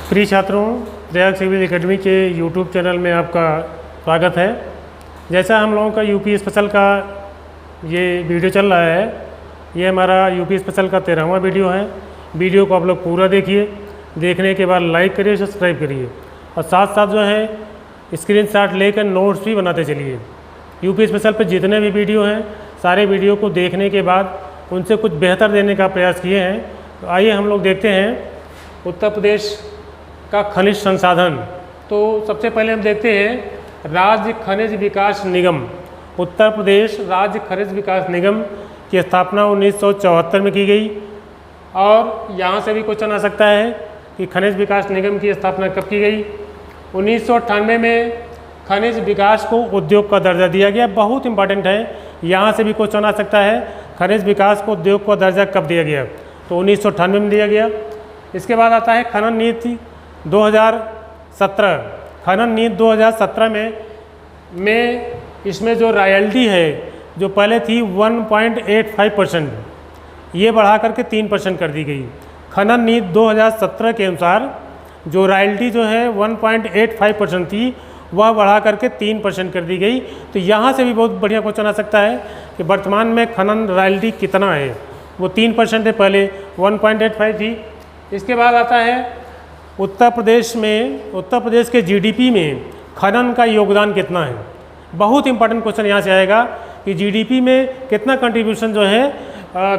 प्रिय छात्रों, Prayag civil academy के यूट्यूब चैनल में आपका स्वागत है। जैसा हम लोगों का यूपी स्पेशल का ये वीडियो चल रहा है, ये हमारा यूपी स्पेशल का 13वां वीडियो है। वीडियो को आप लोग पूरा देखिए, देखने के बाद लाइक करिए, सब्सक्राइब करिए और साथ साथ जो है स्क्रीनशॉट लेकर नोट्स भी बनाते चलिए। यूपी स्पेशल पर जितने भी वीडियो हैं, सारे वीडियो को देखने के बाद उनसे कुछ बेहतर देने का प्रयास किए हैं। तो आइए हम लोग देखते हैं उत्तर प्रदेश का खनिज संसाधन। तो सबसे पहले हम देखते हैं राज्य खनिज विकास निगम। उत्तर प्रदेश राज्य खनिज विकास निगम की स्थापना 1974 में की गई। और यहाँ से भी क्वेश्चन आ सकता है कि खनिज विकास निगम की स्थापना कब की गई। 1998 में खनिज विकास को उद्योग का दर्जा दिया गया। बहुत इंपॉर्टेंट है, यहाँ से भी क्वेश्चन आ सकता है खनिज विकास को उद्योग का दर्जा कब दिया गया। तो 1998 में दिया गया। इसके बाद आता है खनन नीति 2017। खनन नीति 2017 में इसमें जो रॉयल्टी है, जो पहले थी 1.85%, ये बढ़ा करके 3% कर दी गई। खनन नीति 2017 के अनुसार जो रॉयल्टी जो है 1.85% थी, वह बढ़ा करके 3% कर दी गई। तो यहाँ से भी बहुत बढ़िया क्वेश्चन आ सकता है कि वर्तमान में खनन रॉयल्टी कितना है। वो 3% है, पहले 1.85 थी। इसके बाद आता है उत्तर प्रदेश के जीडीपी में खनन का योगदान कितना है। बहुत इंपॉर्टेंट क्वेश्चन यहाँ से आएगा कि जीडीपी में कितना कंट्रीब्यूशन जो है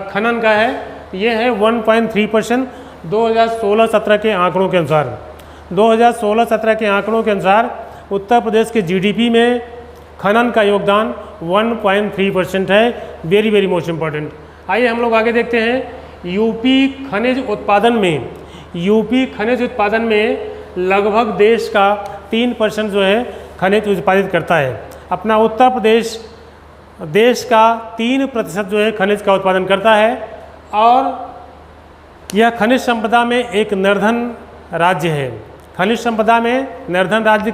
खनन का है। ये है 1.3% 2016-17 के आंकड़ों के अनुसार। 2016-17 के आंकड़ों के अनुसार उत्तर प्रदेश के जीडीपी में खनन का योगदान 1.3% है। Very very most important. आइए हम लोग आगे देखते हैं यूपी खनिज उत्पादन में लगभग देश का 3% जो है खनिज उत्पादित करता है। अपना उत्तर प्रदेश देश का 3% जो है खनिज का उत्पादन करता है। और यह खनिज संपदा में एक निर्धन राज्य है। खनिज संपदा में निर्धन राज्य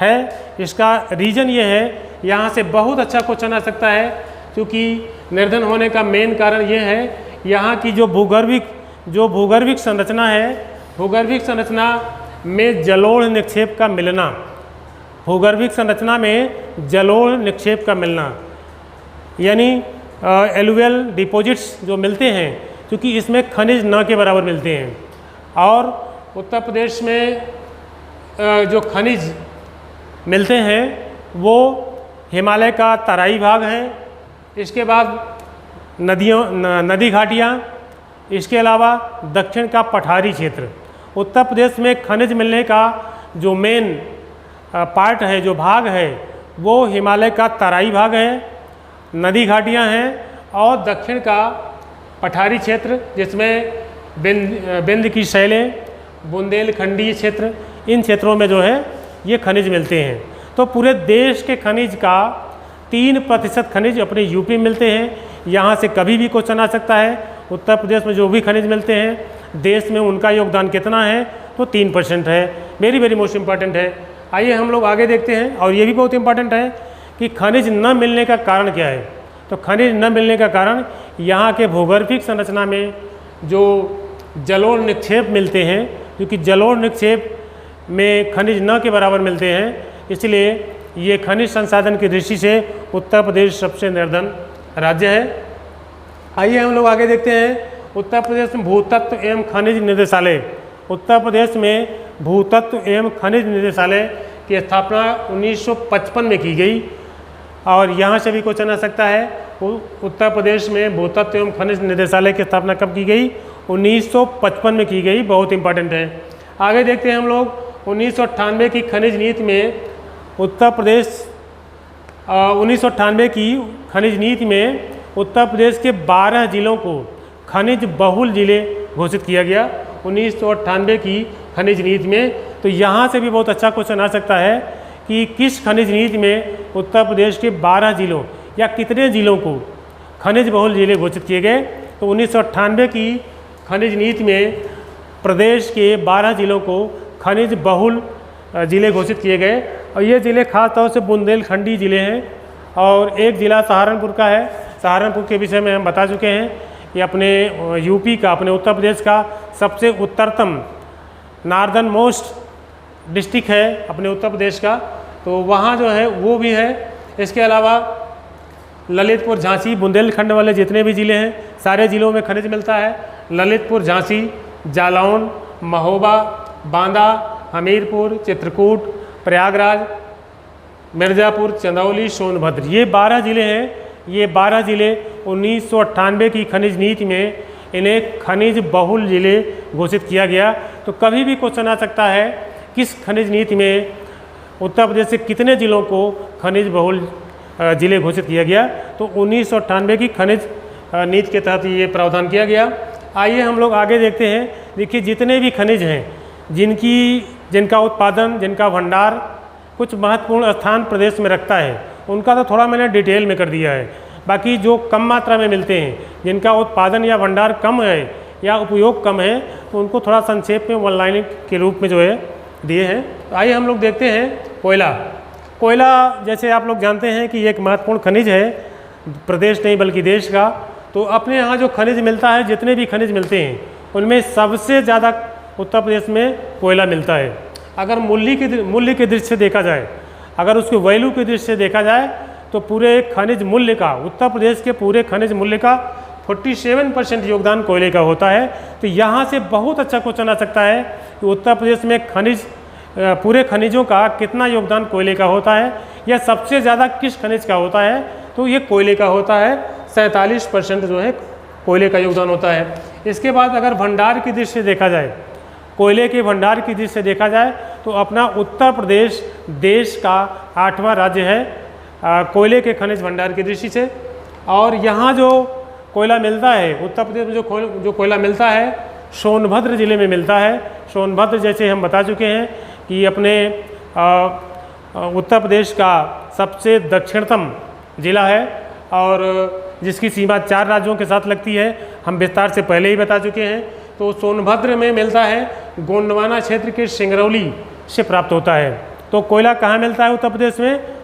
है। इसका रीज़न ये है, यहाँ से बहुत अच्छा क्वेश्चन आ सकता है, क्योंकि निर्धन होने का मेन कारण ये है यहाँ की जो भूगर्भिक संरचना है, भूगर्भिक संरचना में जलोढ़ निक्षेप का मिलना। भूगर्भिक संरचना में जलोढ़ निक्षेप का मिलना, यानी एलुवियल डिपॉजिट्स जो मिलते हैं, क्योंकि इसमें खनिज न के बराबर मिलते हैं। और उत्तर प्रदेश में जो खनिज मिलते हैं वो हिमालय का तराई भाग है। इसके बाद नदी घाटियाँ, इसके अलावा दक्षिण का पठारी क्षेत्र। उत्तर प्रदेश में खनिज मिलने का जो मेन पार्ट है, जो भाग है, वो हिमालय का तराई भाग है, नदी घाटियाँ हैं और दक्षिण का पठारी क्षेत्र, जिसमें बिंद की शैलें, बुंदेलखंडी क्षेत्र, इन क्षेत्रों में जो है ये खनिज मिलते हैं। तो पूरे देश के खनिज का 3% खनिज अपने यूपी में मिलते हैं। यहाँ से कभी भी क्वेश्चन आ सकता है उत्तर प्रदेश में जो भी खनिज मिलते हैं देश में उनका योगदान कितना है, तो 3% है। वेरी वेरी मोस्ट इम्पॉर्टेंट है। आइए हम लोग आगे देखते हैं। और ये भी बहुत इम्पॉर्टेंट है कि खनिज न मिलने का कारण क्या है। तो खनिज न मिलने का कारण यहाँ के भूगर्भिक संरचना में जो जलोढ़ निक्षेप मिलते हैं, क्योंकि जलोढ़ निक्षेप में खनिज न के बराबर मिलते हैं, इसलिए ये खनिज संसाधन की दृष्टि से उत्तर प्रदेश सबसे निर्धन राज्य है। आइए हम लोग आगे देखते हैं उत्तर प्रदेश में भूतत्व एवं खनिज निदेशालय। उत्तर प्रदेश में भूतत्व एवं खनिज निदेशालय की स्थापना 1955 में की गई। और यहाँ से भी क्वेश्चन आ सकता है उत्तर प्रदेश में भूतत्व एवं खनिज निदेशालय की स्थापना कब की गई। 1955 में की गई। बहुत इंपॉर्टेंट है। आगे देखते हैं हम लोग 1998 की खनिज नीति में उत्तर प्रदेश 1998 की खनिज नीति में उत्तर प्रदेश के 12 जिलों को खनिज बहुल जिले घोषित किया गया 1998 की खनिज नीति में। तो यहाँ से भी बहुत अच्छा क्वेश्चन आ सकता है कि किस खनिज नीति में उत्तर प्रदेश के 12 जिलों या कितने जिलों को खनिज बहुल जिले घोषित किए गए। तो 1998 की खनिज नीति में प्रदेश के 12 जिलों को खनिज बहुल जिले घोषित किए गए। और ये ज़िले खास तौर से बुंदेलखंडी ज़िले हैं। और एक ज़िला सहारनपुर का है। सहारनपुर के विषय में हम बता चुके हैं। ये अपने यूपी का, अपने उत्तर प्रदेश का सबसे उत्तरतम नॉर्दर्न मोस्ट डिस्ट्रिक्ट है अपने उत्तर प्रदेश का, तो वहाँ जो है वो भी है। इसके अलावा ललितपुर, झांसी, बुंदेलखंड वाले जितने भी ज़िले हैं सारे ज़िलों में खनिज मिलता है। ललितपुर, झांसी, जालौन, महोबा, बांदा, हमीरपुर, चित्रकूट, प्रयागराज, मिर्ज़ापुर, चंदौली, सोनभद्र, ये 12 ज़िले हैं। ये 12 ज़िले 1998 की खनिज नीति में इन्हें खनिज बहुल ज़िले घोषित किया गया। तो कभी भी क्वेश्चन आ सकता है किस खनिज नीति में उत्तर प्रदेश से कितने ज़िलों को खनिज बहुल ज़िले घोषित किया गया, तो 1998 की खनिज नीति के तहत ये प्रावधान किया गया। आइए हम लोग आगे देखते हैं। देखिए जितने भी खनिज हैं जिनका उत्पादन, जिनका भंडार कुछ महत्वपूर्ण स्थान प्रदेश में रखता है, उनका तो थोड़ा मैंने डिटेल में कर दिया है। बाकी जो कम मात्रा में मिलते हैं, जिनका उत्पादन या भंडार कम है या उपयोग कम है, तो उनको थोड़ा संक्षेप में वन लाइन के रूप में जो है दिए हैं। तो आइए हम लोग देखते हैं कोयला। कोयला जैसे आप लोग जानते हैं कि एक महत्वपूर्ण खनिज है, प्रदेश नहीं बल्कि देश का। तो अपने यहाँ जो खनिज मिलता है, जितने भी खनिज मिलते हैं उनमें सबसे ज़्यादा उत्तर प्रदेश में कोयला मिलता है। अगर मूल्य के दृष्टि से देखा जाए, अगर उसके वैल्यू के दृष्टि से देखा जाए, तो पूरे खनिज मूल्य का, उत्तर प्रदेश के पूरे खनिज मूल्य का 47% योगदान कोयले का होता है। तो यहाँ से बहुत अच्छा क्वेश्चन आ सकता है कि उत्तर प्रदेश में खनिज, पूरे खनिजों का कितना योगदान कोयले का होता है, या सबसे ज़्यादा किस खनिज का होता है, तो ये कोयले का होता है। 47% जो है कोयले का योगदान होता है। इसके बाद अगर भंडार की दृष्टि से देखा जाए, कोयले के भंडार की दृष्टि से देखा जाए, तो अपना उत्तर प्रदेश देश का 8वां राज्य है कोयले के खनिज भंडार की दृष्टि से। और यहाँ जो कोयला मिलता है, उत्तर प्रदेश में जो कोयला मिलता है, सोनभद्र ज़िले में मिलता है। सोनभद्र जैसे हम बता चुके हैं कि अपने उत्तर प्रदेश का सबसे दक्षिणतम ज़िला है और जिसकी सीमा 4 राज्यों के साथ लगती है, हम विस्तार से पहले ही बता चुके हैं। तो सोनभद्र में मिलता है, गोंडवाना क्षेत्र के सिंगरौली से प्राप्त होता है। तो कोयला कहाँ मिलता है उत्तर प्रदेश में?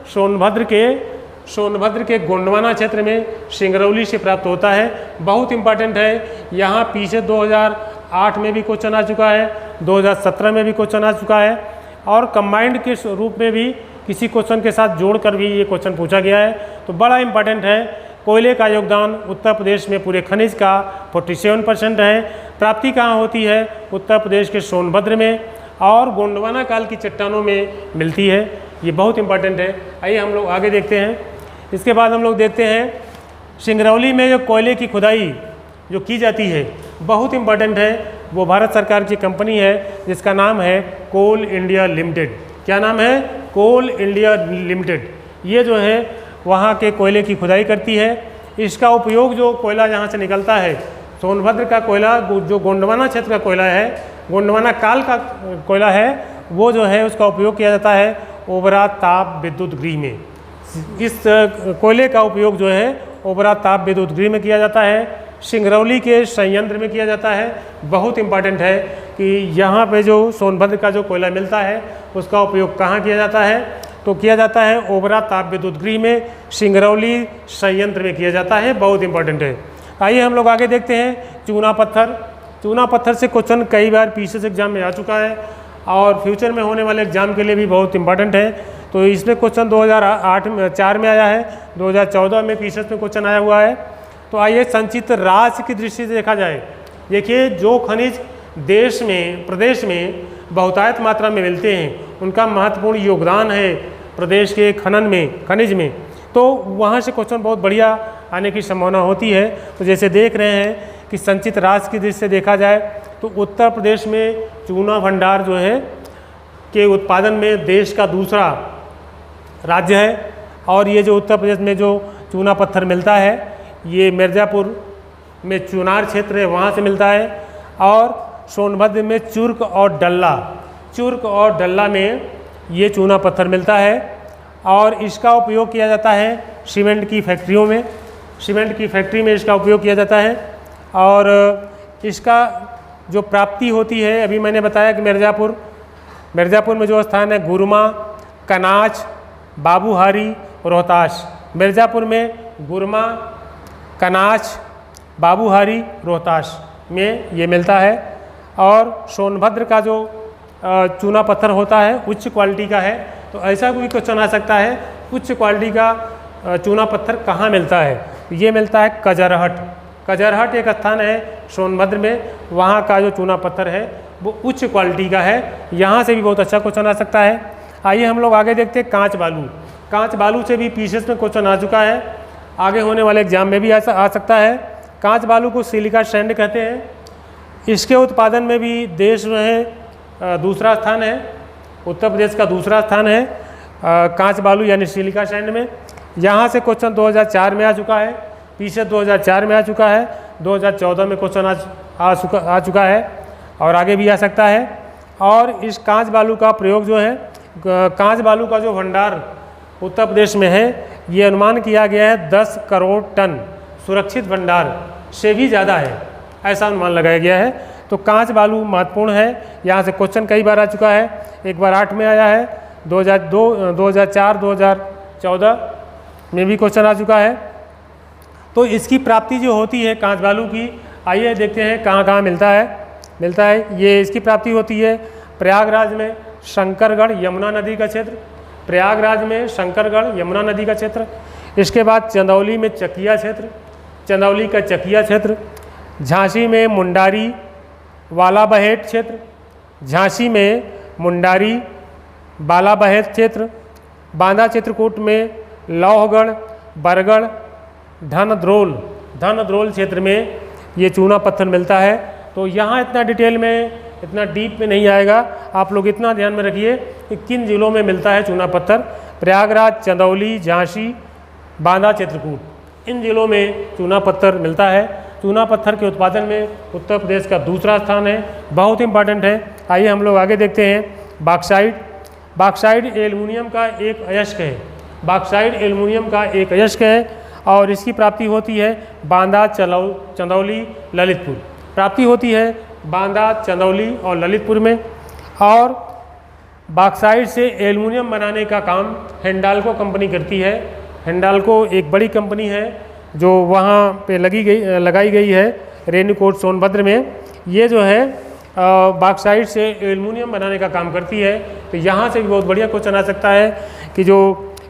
सोनभद्र के गोंडवाना क्षेत्र में सिंगरौली से प्राप्त होता है। बहुत इंपॉर्टेंट है। यहाँ पीछे 2008 में भी क्वेश्चन आ चुका है, 2017 में भी क्वेश्चन आ चुका है, और कंबाइंड के रूप में भी किसी क्वेश्चन के साथ जोड़कर भी ये क्वेश्चन पूछा गया है। तो बड़ा इंपॉर्टेंट है। कोयले का योगदान उत्तर प्रदेश में पूरे खनिज का 47% है। प्राप्ति कहाँ होती है? उत्तर प्रदेश के सोनभद्र में और गोंडवाना काल की चट्टानों में मिलती है। ये बहुत इंपॉर्टेंट है। आइए हम लोग आगे देखते हैं। इसके बाद हम लोग देखते हैं सिंगरौली में जो कोयले की खुदाई जो की जाती है, बहुत इंपॉर्टेंट है। वो भारत सरकार की कंपनी है जिसका नाम है कोल इंडिया लिमिटेड। क्या नाम है? कोल इंडिया लिमिटेड। ये जो है वहाँ के कोयले की खुदाई करती है। इसका उपयोग, जो कोयला यहाँ से निकलता है, सोनभद्र का कोयला, जो गोंडवाना क्षेत्र का कोयला है, गोंडवाना काल का कोयला है, वो जो है उसका उपयोग किया जाता है ओबरा ताप विद्युत गृह में। इस कोयले का उपयोग जो है ओबरा ताप विद्युत गृह में किया जाता है, सिंगरौली के संयंत्र में किया जाता है। बहुत इंपॉर्टेंट है कि यहाँ पे जो सोनभद्र का जो कोयला मिलता है उसका उपयोग कहाँ किया जाता है? तो किया जाता है ओबरा ताप विद्युत गृह में, सिंगरौली संयंत्र में किया जाता है। बहुत इंपॉर्टेंट है। आइए हम लोग आगे देखते हैं चूना पत्थर। चूना पत्थर से क्वेश्चन कई बार पीसीएस एग्जाम में आ चुका है और फ्यूचर में होने वाले एग्जाम के लिए भी बहुत इंपॉर्टेंट है। तो इसमें क्वेश्चन 2004 में आया है, 2014 में पीसीएस में क्वेश्चन आया हुआ है। तो आइए संचित राशि की दृष्टि से देखा जाए। देखिए जो खनिज देश में, प्रदेश में बहुतायत मात्रा में मिलते हैं, उनका महत्वपूर्ण योगदान है प्रदेश के खनिज में, तो वहाँ से क्वेश्चन बहुत बढ़िया आने की संभावना होती है। तो जैसे देख रहे हैं कि संचित राशि की दृष्टि से देखा जाए तो उत्तर प्रदेश में चूना भंडार जो है के उत्पादन में देश का दूसरा राज्य है। और ये जो उत्तर प्रदेश में जो चूना पत्थर मिलता है, ये मिर्ज़ापुर में चुनार क्षेत्र है, वहाँ से मिलता है। और सोनभद्र में चुर्क और डल्ला में ये चूना पत्थर मिलता है और इसका उपयोग किया जाता है सीमेंट की फैक्ट्रियों में। सीमेंट की फैक्ट्री में इसका उपयोग किया जाता है। और इसका जो प्राप्ति होती है, अभी मैंने बताया कि मिर्ज़ापुर में जो स्थान है गुरमा, कनाच, बाबूहारी, रोहतास। मिर्ज़ापुर में गुरमा, कनाच, बाबूहारी, रोहतास में ये मिलता है। और सोनभद्र का जो चूना पत्थर होता है, उच्च क्वालिटी का है। तो ऐसा कोई क्वेश्चन आ सकता है, उच्च क्वालिटी का चूना पत्थर कहाँ मिलता है? ये मिलता है कजरहट। कजरहट एक स्थान है सोनभद्र में, वहाँ का जो चूना पत्थर है वो उच्च क्वालिटी का है। यहाँ से भी बहुत अच्छा क्वेश्चन आ सकता है। आइए हम लोग आगे देखते हैं कांच बालू। कांच बालू से भी पीसीएस में क्वेश्चन आ चुका है, आगे होने वाले एग्जाम में भी ऐसा आ सकता है। कांच बालू को सिलिका सैंड कहते हैं। इसके उत्पादन में भी देश में दूसरा स्थान है, उत्तर प्रदेश का दूसरा स्थान है कांच बालू यानी सिलिका सैंड में। यहाँ से क्वेश्चन 2004 में आ चुका है, पीछे 2004 में आ चुका है, 2014 में क्वेश्चन आ चुका है और आगे भी आ सकता है। और इस कांच बालू का प्रयोग जो है, कांच बालू का जो भंडार उत्तर प्रदेश में है, ये अनुमान किया गया है 10 करोड़ टन सुरक्षित भंडार से भी ज़्यादा है, ऐसा अनुमान लगाया गया है। तो कांच बालू महत्वपूर्ण है। यहाँ से क्वेश्चन कई बार आ चुका है, एक बार 8 में आया है, 2002, 2004, 2014 में भी क्वेश्चन आ चुका है। तो इसकी प्राप्ति जो होती है कांच बालू की, आइए देखते हैं कहाँ कहाँ मिलता है। ये इसकी प्राप्ति होती है प्रयागराज में शंकरगढ़ यमुना नदी का क्षेत्र, प्रयागराज में शंकरगढ़ यमुना नदी का क्षेत्र। इसके बाद चंदौली में चकिया क्षेत्र, चंदौली का चकिया क्षेत्र। झांसी में मुंडारी वालाबहेट क्षेत्र, झांसी में मुंडारी बालाबहेट क्षेत्र। बांदा चित्रकूट में लौहगढ़ बरगढ़ धनद्रोल क्षेत्र में ये चूना पत्थर मिलता है। तो यहाँ इतना डिटेल में, इतना डीप में नहीं आएगा, आप लोग इतना ध्यान में रखिए कि किन जिलों में मिलता है चूना पत्थर। प्रयागराज, चंदौली, झांसी, बांदा चित्रकूट, इन जिलों में चूना पत्थर मिलता है। चूना पत्थर के उत्पादन में उत्तर प्रदेश का दूसरा स्थान है, बहुत इंपॉर्टेंट है। आइए हम लोग आगे देखते हैं बॉक्साइट एल्युमिनियम का एक अयस्क है, बॉक्साइट एल्युमिनियम का एक अयस्क है और इसकी प्राप्ति होती है बांदा, चंदौली, ललितपुर। प्राप्ति होती है बांदा, चंदौली और ललितपुर में। और बॉक्साइट से एल्युमिनियम बनाने का काम हिंडाल्को कंपनी करती है। हिंडाल्को एक बड़ी कंपनी है जो वहाँ पे लगाई गई है रेणुकूट सोनभद्र में। ये जो है बॉक्साइट से एल्युमिनियम बनाने का काम करती है। तो यहाँ से भी बहुत बढ़िया क्वेश्चन आ सकता है कि जो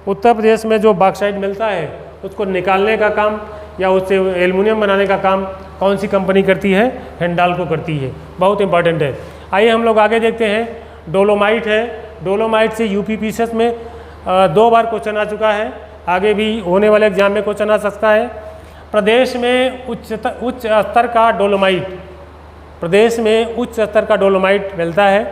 उत्तर प्रदेश में जो बॉक्साइट मिलता है उसको निकालने का काम या उससे एल्युमिनियम बनाने का काम कौन सी कंपनी करती है? हिंडाल्को करती है, बहुत इंपॉर्टेंट है। आइए हम लोग आगे देखते हैं। डोलोमाइट है, डोलोमाइट से यूपी पीसीएस में 2 बार क्वेश्चन आ चुका है, आगे भी होने वाले एग्जाम में क्वेश्चन आ सकता है। प्रदेश में उच्च स्तर का डोलोमाइट, प्रदेश में उच्च स्तर का डोलोमाइट मिलता है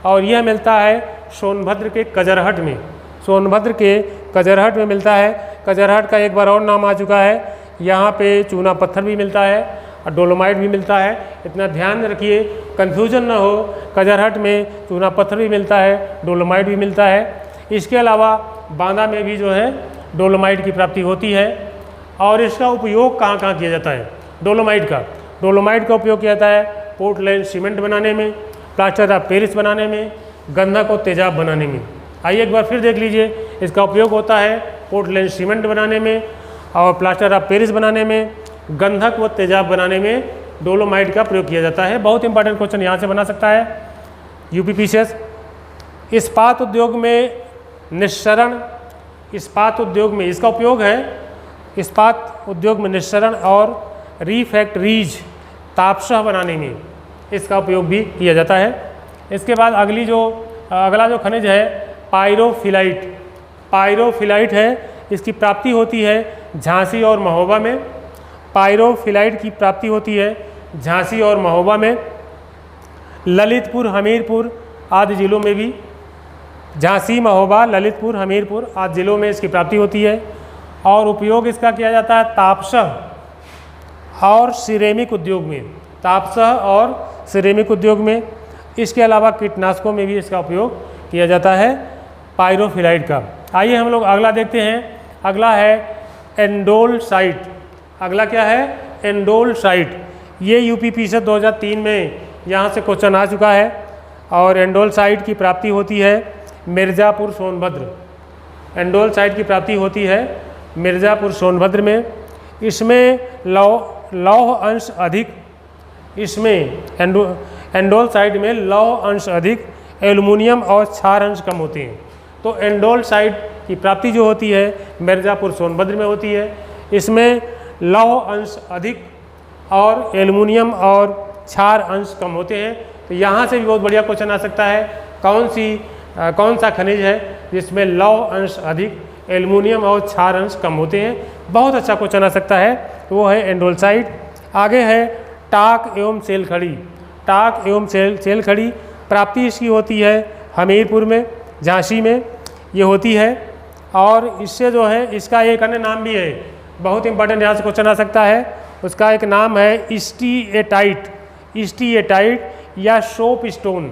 और यह मिलता है सोनभद्र के कजरहट में, सोनभद्र के कजरहट में मिलता है। कजरहट का एक बार और नाम आ चुका है। यहाँ पे चूना पत्थर भी मिलता है और डोलोमाइट भी मिलता है, इतना ध्यान रखिए, कन्फ्यूजन ना हो। कजरहट में चूना पत्थर भी मिलता है, डोलोमाइट भी मिलता है। इसके अलावा बांदा में भी जो है डोलोमाइट की प्राप्ति होती है। और इसका उपयोग कहाँ कहाँ किया जाता है? डोलोमाइट का उपयोग किया जाता है पोर्टलैंड सीमेंट बनाने में, प्लास्टर ऑफ पेरिस बनाने में, गंधक और तेजाब बनाने में। आइए एक बार फिर देख लीजिए, इसका उपयोग होता है पोर्टलैंड सीमेंट बनाने में और प्लास्टर ऑफ पेरिस बनाने में, गंधक व तेजाब बनाने में डोलोमाइट का प्रयोग किया जाता है। बहुत इंपॉर्टेंट क्वेश्चन यहाँ से बना सकता है यूपी पीसीएस। इस्पात उद्योग में निस्सरण, इस्पात उद्योग में इसका उपयोग है, इस्पात उद्योग में निस्सरण और रिफैक्टरीज तापसह बनाने में इसका उपयोग भी किया जाता है। इसके बाद अगला जो खनिज है पायरोफिलाइट, पायरोफिलाइट है, इसकी प्राप्ति होती है झांसी और महोबा में। पायरोफिलाइट की प्राप्ति होती है झांसी और महोबा में। ललितपुर, हमीरपुर आदि जिलों में भी, झांसी, महोबा, ललितपुर, हमीरपुर आदि जिलों में इसकी प्राप्ति होती है। और उपयोग इसका किया जाता है तापसह और सिरेमिक उद्योग में, तापसह और सिरेमिक उद्योग में। इसके अलावा कीटनाशकों में भी इसका उपयोग किया जाता है पायरोफिलाइट का। आइए हम लोग अगला देखते हैं। अगला है एंडोलसाइट। अगला क्या है? एंडोलसाइट। ये यूपी पीसीएस 2003 में यहाँ से क्वेश्चन आ चुका है और एंडोलसाइट की प्राप्ति होती है मिर्ज़ापुर सोनभद्र। एंडोलसाइट की प्राप्ति होती है मिर्ज़ापुर सोनभद्र में। इसमें लौह अंश अधिक, इसमें एंडोलसाइट में लौह अंश अधिक एल्युमिनियम और क्षार अंश कम होते हैं। तो एंडोल्साइट की प्राप्ति जो होती है मिर्ज़ापुर सोनभद्र में होती है। इसमें लौह अंश अधिक और एल्युमिनियम और क्षार अंश कम होते हैं। तो यहाँ से भी बहुत बढ़िया क्वेश्चन आ सकता है, कौन सा खनिज है जिसमें लौह अंश अधिक, एल्युमिनियम और क्षार अंश कम होते हैं। बहुत अच्छा क्वेश्चन आ सकता है, तो वो है एंडोल्साइट। आगे है टाक एवं सेल खड़ी। टाक एवं सेल खड़ी प्राप्ति इसकी होती है हमीरपुर में, झांसी में ये होती है। और इससे जो है इसका एक अन्य नाम भी है, बहुत इंपॉर्टेंट, यहाँ से क्वेश्चन आ सकता है। उसका एक नाम है स्टीएटाइट, स्टीएटाइट या सोप स्टोन,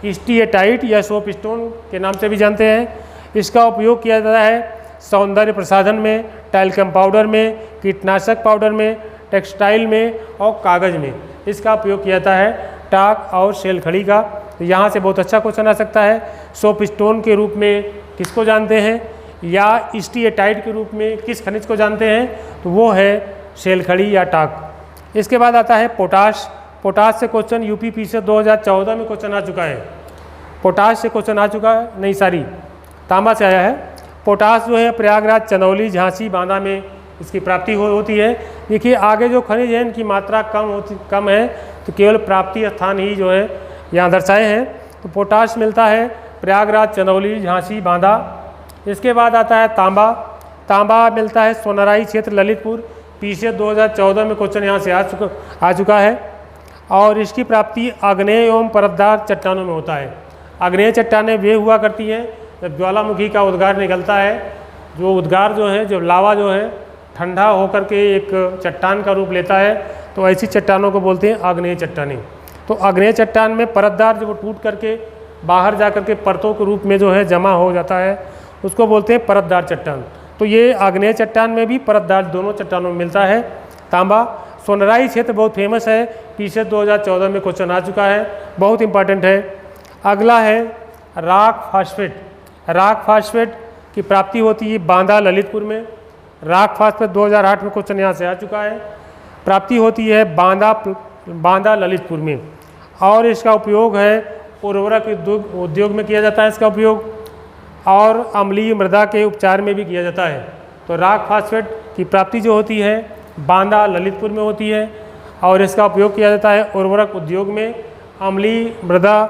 स्टीएटाइट या सोप स्टोन के नाम से भी जानते हैं। इसका उपयोग किया जाता है सौंदर्य प्रसाधन में, टैल्कम पाउडर में, कीटनाशक पाउडर में, टेक्सटाइल में और कागज़ में इसका उपयोग किया जाता है टाक और सेल खड़ी का। तो यहाँ से बहुत अच्छा क्वेश्चन आ सकता है। सोप स्टोन के रूप में किसको जानते हैं या स्टीएटाइट के रूप में किस खनिज को जानते हैं, तो वो है सेल खड़ी या टाक। इसके बाद आता है पोटाश। पोटाश से क्वेश्चन यूपी पीछे 2014 में क्वेश्चन आ चुका है। पोटाश से क्वेश्चन आ चुका है, नहीं सॉरी तांबा से आया है। पोटाश जो है प्रयागराज, चंदौली, झांसी, बांदा में इसकी प्राप्ति होती है। देखिए आगे जो खनिज है इनकी मात्रा कम है, तो केवल प्राप्ति स्थान ही जो है यहाँ दर्शाए हैं। तो पोटाश मिलता है प्रयागराज, चंदौली, झांसी, बांदा। इसके बाद आता है तांबा। तांबा मिलता है सोनाराई क्षेत्र, ललितपुर। पीछे 2014 में क्वेश्चन यहाँ से आ चुका है। और इसकी प्राप्ति आग्नेय एवं परतदार चट्टानों में होता है। आग्नेय चट्टानें वे हुआ करती हैं जब ज्वालामुखी का उद्गार निकलता है। जो उद्गार जो है, जो लावा जो है ठंडा होकर के एक चट्टान का रूप लेता है, तो ऐसी चट्टानों को बोलते हैं आग्नेय चट्टानें। तो आग्नेय चट्टान में परतदार जब वो टूट करके बाहर जा करके परतों के रूप में जो है जमा हो जाता है, उसको बोलते हैं परतदार चट्टान। तो ये आग्नेय चट्टान में भी परतदार दोनों चट्टानों में मिलता है तांबा। सोनराई क्षेत्र बहुत फेमस है, पीछे 2014 में क्वेश्चन आ चुका है, बहुत इंपॉर्टेंट है। अगला है राख फास्फेट। राख फास्फेट की प्राप्ति होती है बांदा, ललितपुर में। राख फास्फेट 2008 में क्वेश्चन यहाँ से आ चुका है। प्राप्ति होती है बांदा ललितपुर में। और इसका उपयोग है उर्वरक उद्योग में किया जाता है इसका उपयोग, और अम्लीय मृदा के उपचार में भी किया जाता है। तो राख फास्फेट की प्राप्ति जो होती है बांदा, ललितपुर में होती है, और इसका उपयोग किया जाता है उर्वरक उद्योग में, अम्लीय मृदा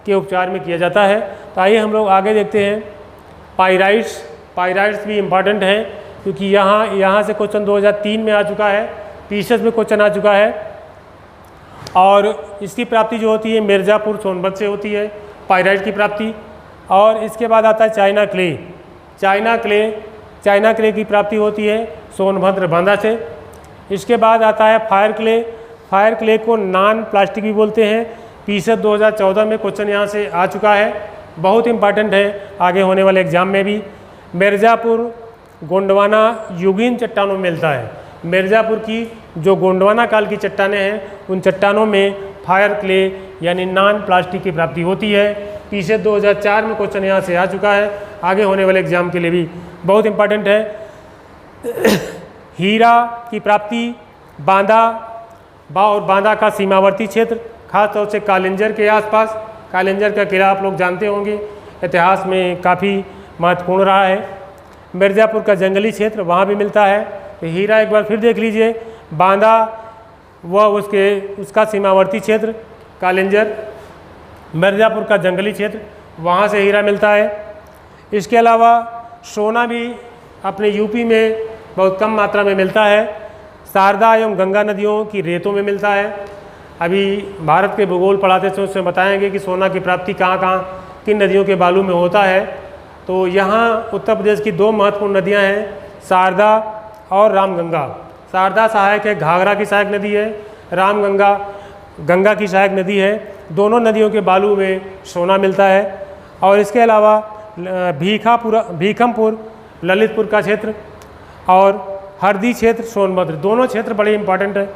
के उपचार में किया जाता है। तो आइए हम लोग आगे देखते हैं पाइराइट्स। पाइराइट्स भी इम्पॉर्टेंट है क्योंकि यहाँ से क्वेश्चन 2003 में आ चुका है, पीछे में क्वेश्चन आ चुका है। और इसकी प्राप्ति जो होती है मिर्ज़ापुर, सोनभद्र से होती है पाइराइट की प्राप्ति। और इसके बाद आता है चाइना क्ले। चाइना क्ले की प्राप्ति होती है सोनभद्र, बांदा से। इसके बाद आता है फायर क्ले। फायर क्ले को नॉन प्लास्टिक भी बोलते हैं। पीछे 2014 में क्वेश्चन यहाँ से आ चुका है, बहुत इंपॉर्टेंट है आगे होने वाले एग्जाम में भी। मिर्ज़ापुर, गोंडवाना युगीन चट्टानों में मिलता है। मिर्ज़ापुर की जो गोंडवाना काल की चट्टानें हैं उन चट्टानों में फायर क्ले यानी नॉन प्लास्टिक की प्राप्ति होती है। पीछे 2004 में क्वेश्चन यहाँ से आ चुका है, आगे होने वाले एग्जाम के लिए भी बहुत इंपॉर्टेंट है। हीरा की प्राप्ति बांदा और बांदा का सीमावर्ती क्षेत्र, खासतौर से कालिंजर के आसपास। कालिंजर का किला आप लोग जानते होंगे, इतिहास में काफ़ी महत्वपूर्ण रहा है। मिर्ज़ापुर का जंगली क्षेत्र, वहाँ भी मिलता है। तो हीरा एक बार फिर देख लीजिए, बांदा व उसका सीमावर्ती क्षेत्र कालिंजर, मिर्ज़ापुर का जंगली क्षेत्र, वहाँ से हीरा मिलता है। इसके अलावा सोना भी अपने यूपी में बहुत कम मात्रा में मिलता है। शारदा एवं गंगा नदियों की रेतों में मिलता है। अभी भारत के भूगोल पढ़ाते थे, उसमें बताएंगे कि सोना की प्राप्ति कहाँ किन नदियों के बालू में होता है। तो यहाँ उत्तर प्रदेश की दो महत्वपूर्ण नदियाँ हैं, शारदा और रामगंगा। शारदा सहायक है, घाघरा की सहायक नदी है। रामगंगा गंगा की सहायक नदी है। दोनों नदियों के बालू में सोना मिलता है। और इसके अलावा भीखमपुर ललितपुर का क्षेत्र और हरदी क्षेत्र सोनभद्र, दोनों क्षेत्र बड़े इंपॉर्टेंट है।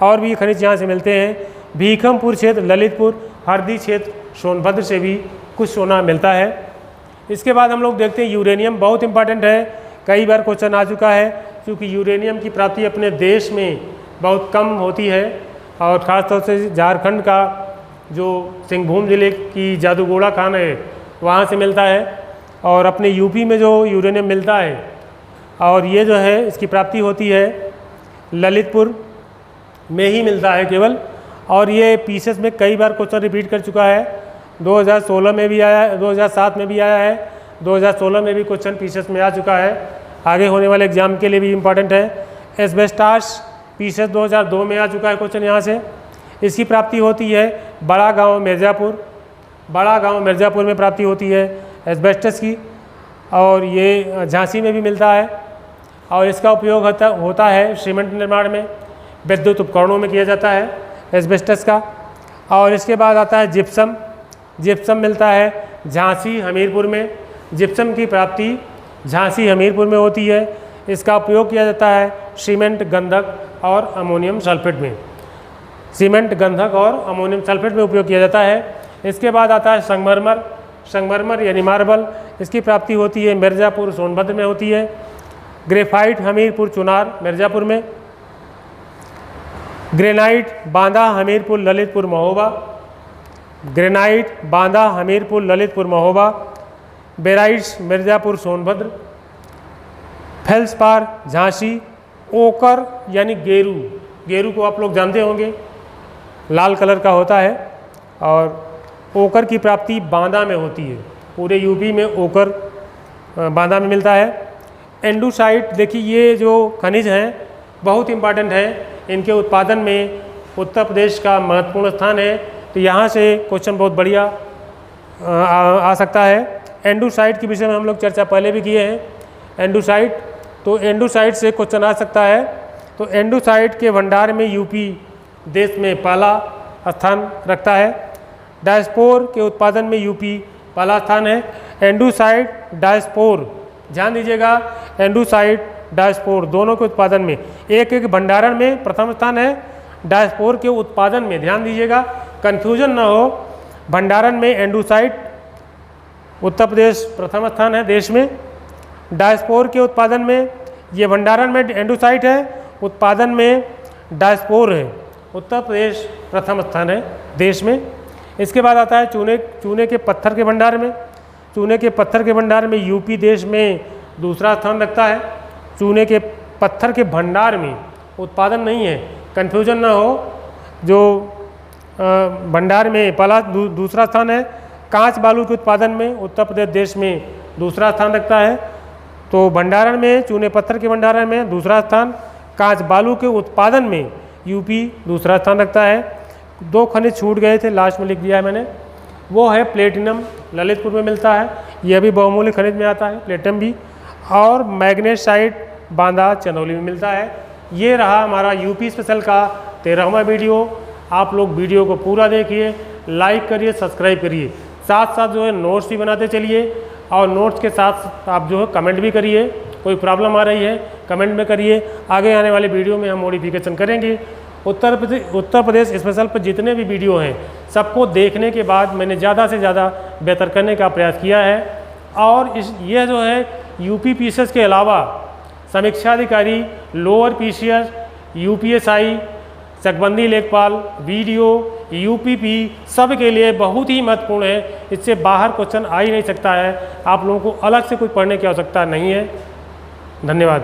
और भी खनिज यहाँ से मिलते हैं। भीखमपुर क्षेत्र ललितपुर, हरदी क्षेत्र सोनभद्र से भी कुछ सोना मिलता है। इसके बाद हम लोग देखते हैं यूरेनियम, बहुत इंपॉर्टेंट है, कई बार क्वेश्चन आ चुका है। क्योंकि यूरेनियम की प्राप्ति अपने देश में बहुत कम होती है और ख़ासतौर से झारखंड का जो सिंहभूम ज़िले की जादूगोड़ा खान है वहाँ से मिलता है, और अपने यूपी में जो यूरेनियम मिलता है और ये जो है इसकी प्राप्ति होती है ललितपुर में ही मिलता है केवल। और ये पीसेस में कई बार क्वेश्चन रिपीट कर चुका है, 2016 में भी आया है, 2007 में भी आया है, 2016 में भी क्वेश्चन पीसेस में आ चुका है, आगे होने वाले एग्जाम के लिए भी इम्पॉर्टेंट है। एस्बेस्टास पीसेस 2002 में आ चुका है क्वेश्चन यहाँ से। इसकी प्राप्ति होती है बड़ा गांव मिर्ज़ापुर, बड़ा गांव मिर्ज़ापुर में प्राप्ति होती है एस्बेस्टस की, और ये झांसी में भी मिलता है। और इसका उपयोग होता है सीमेंट निर्माण में, विद्युत उपकरणों में किया जाता है एस्बेस्टस का। और इसके बाद आता है जिप्सम, जिप्सम मिलता है झांसी हमीरपुर में। जिप्सम की प्राप्ति झांसी हमीरपुर में होती है। इसका उपयोग किया जाता है सीमेंट, गंधक और अमोनियम सल्फेट में, सीमेंट, गंधक और अमोनियम सल्फेट में उपयोग किया जाता है। इसके बाद आता है संगमरमर, संगमरमर यानी मार्बल। इसकी प्राप्ति होती है मिर्ज़ापुर सोनभद्र में होती है। ग्रेफाइट हमीरपुर चुनार मिर्ज़ापुर में। Granite Banda Hamirpur Lalitpur Mahoba, granite Banda Hamirpur Lalitpur Mahoba. Barites Mirzapur Sonbhadra. Feldspar Jhansi. Ochre यानी गेरू, गेरू को आप लोग जानते होंगे, लाल कलर का होता है, और ओकर की प्राप्ति बांदा में होती है। पूरे यूपी में ओकर बांदा में मिलता है। एंडोसाइट, देखिए ये जो खनिज हैं बहुत इम्पॉर्टेंट है, इनके उत्पादन में उत्तर प्रदेश का महत्वपूर्ण स्थान है, तो यहाँ से क्वेश्चन बहुत बढ़िया आ सकता है। एंडोसाइट के विषय में हम लोग चर्चा पहले भी किए हैं। एंडोसाइट, तो एंडोसाइट से क्वेश्चन आ सकता है। तो एंडोसाइट के भंडार में यूपी देश में पहला स्थान रखता है। डायस्पोर के उत्पादन में यूपी पहला स्थान है। एंडोसाइट, डायस्पोर, ध्यान दीजिएगा, एंडोसाइट, डायस्पोर दोनों के उत्पादन में एक एक भंडारण में प्रथम स्थान है। डायस्पोर के उत्पादन में ध्यान दीजिएगा, कन्फ्यूजन ना हो, भंडारण में एंडोसाइट उत्तर प्रदेश प्रथम स्थान है देश में। डायस्पोर के उत्पादन में, ये भंडारण में एंडोसाइट है, उत्पादन में डायस्पोर है, उत्तर प्रदेश प्रथम स्थान है देश में। इसके बाद आता है चूने के पत्थर के भंडार में। चूने के पत्थर के भंडार में यूपी देश में दूसरा स्थान रखता है। चूने के पत्थर के भंडार में, उत्पादन नहीं है, कन्फ्यूजन ना हो, जो भंडार में पहला दूसरा स्थान है। कांच बालू के उत्पादन में उत्तर प्रदेश देश में दूसरा स्थान रखता है। तो भंडारण में, चूने पत्थर के भंडारण में दूसरा स्थान, कांच बालू के उत्पादन में यूपी दूसरा स्थान रखता है। दो खनिज छूट गए थे, लास्ट में लिख दिया है मैंने, वो है प्लेटिनम, ललितपुर में मिलता है, यह भी बहुमूल्य खनिज में आता है प्लेटिनम भी। और मैग्नेसाइट बांदा चंदौली में मिलता है। ये रहा हमारा यूपी स्पेशल का 13वां वीडियो। आप लोग वीडियो को पूरा देखिए, लाइक करिए, सब्सक्राइब करिए, साथ साथ जो है नोट्स भी बनाते चलिए, और नोट्स के साथ आप जो है कमेंट भी करिए। कोई प्रॉब्लम आ रही है कमेंट में करिए, आगे आने वाले वीडियो में हम मॉडिफिकेशन करेंगे। उत्तर प्रदेश स्पेशल पर जितने भी वीडियो हैं सबको देखने के बाद मैंने ज़्यादा से ज़्यादा बेहतर करने का प्रयास किया है। और ये जो है यूपी पीसीएस के अलावा समीक्षा अधिकारी, लोअर पीसीएस, यूपीएसआई, चकबंदी लेखपाल, वीडियो, यूपीपी सब के लिए बहुत ही महत्वपूर्ण है। इससे बाहर क्वेश्चन आ ही नहीं सकता है, आप लोगों को अलग से कुछ पढ़ने की आवश्यकता नहीं है। धन्यवाद।